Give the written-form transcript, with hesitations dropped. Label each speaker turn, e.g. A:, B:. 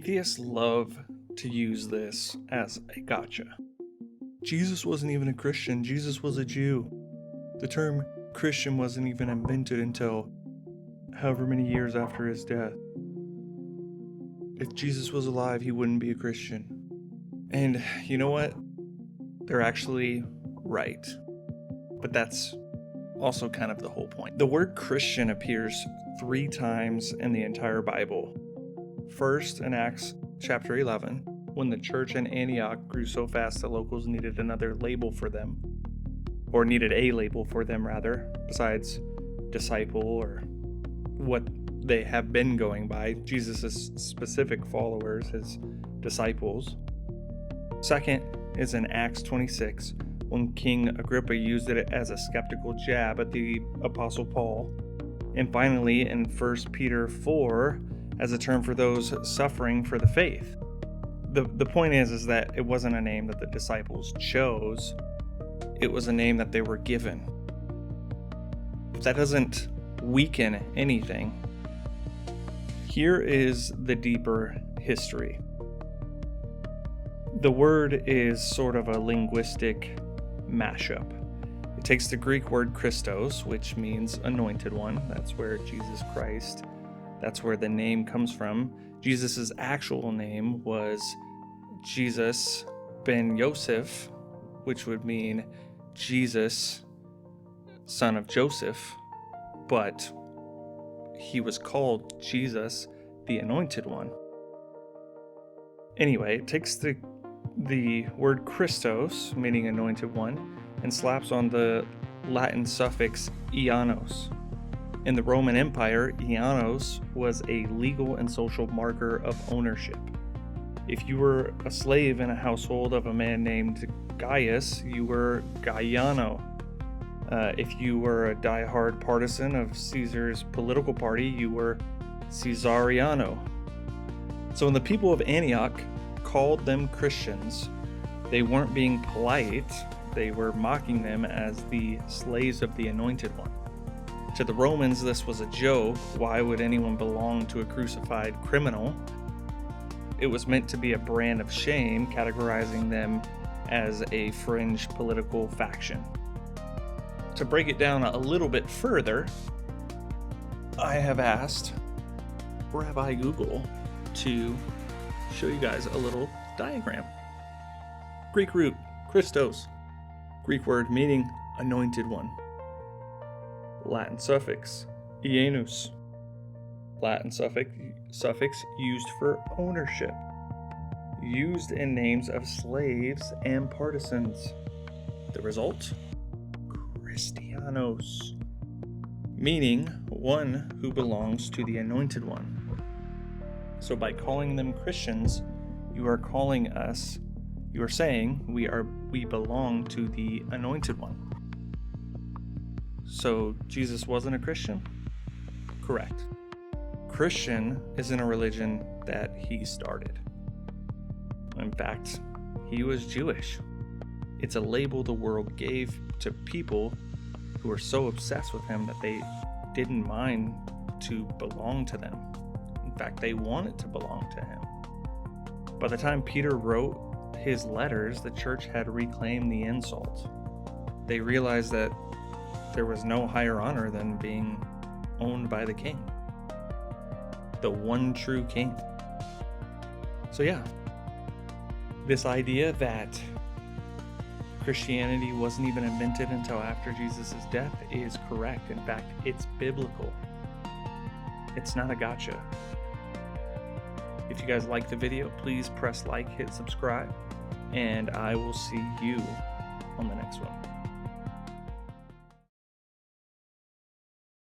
A: Atheists love to use this as a gotcha. Jesus wasn't even a Christian, Jesus was a Jew. The term Christian wasn't even invented until however many years after his death. If Jesus was alive, he wouldn't be a Christian. And you know what? They're actually right. But that's also kind of the whole point. The word Christian appears 3 times in the entire Bible. First, in Acts chapter 11, when the church in Antioch grew so fast that locals needed another label for them, or needed a label for them rather, besides disciple or what they have been going by, Jesus' specific followers, his disciples. Second is in Acts 26, when King Agrippa used it as a skeptical jab at the Apostle Paul. And finally, in 1 Peter 4, as a term for those suffering for the faith. The point is that it wasn't a name that the disciples chose, it was a name that they were given. That doesn't weaken anything. Here is the deeper history. The word is sort of a linguistic mashup. It takes the Greek word Christos, which means anointed one. That's where Jesus Christ, that's where the name comes from. Jesus' actual name was Jesus ben Yosef, which would mean Jesus, son of Joseph, but he was called Jesus, the anointed one. Anyway, it takes the word Christos, meaning anointed one, and slaps on the Latin suffix "ianos." In the Roman Empire, "ianos" was a legal and social marker of ownership. If you were a slave in a household of a man named Gaius, you were Gaiano. If you were a diehard partisan of Caesar's political party, you were Caesariano. So when the people of Antioch called them Christians, they weren't being polite, they were mocking them as the slaves of the anointed one. To the Romans, this was a joke. Why would anyone belong to a crucified criminal? It was meant to be a brand of shame, categorizing them as a fringe political faction. To break it down a little bit further, I have asked Rabbi Google to show you guys a little diagram. Greek root, Christos. Greek word meaning anointed one. Latin suffix, ienus. Latin suffix used for ownership. Used in names of slaves and partisans. The result? Christianos. Meaning one who belongs to the anointed one. So by calling them Christians, you are saying we belong to the anointed one. So Jesus wasn't a Christian? Correct. Christian isn't a religion that he started. In fact, he was Jewish. It's a label the world gave to people who were so obsessed with him that they didn't mind to belong to them. In fact, they wanted to belong to him. By the time Peter wrote his letters, the church had reclaimed the insult. They realized that there was no higher honor than being owned by the king. The one true king. So yeah, this idea that Christianity wasn't even invented until after Jesus' death is correct. In fact, it's biblical. It's not a gotcha. If you guys like the video, please press like, hit subscribe, and I will see you on the next one.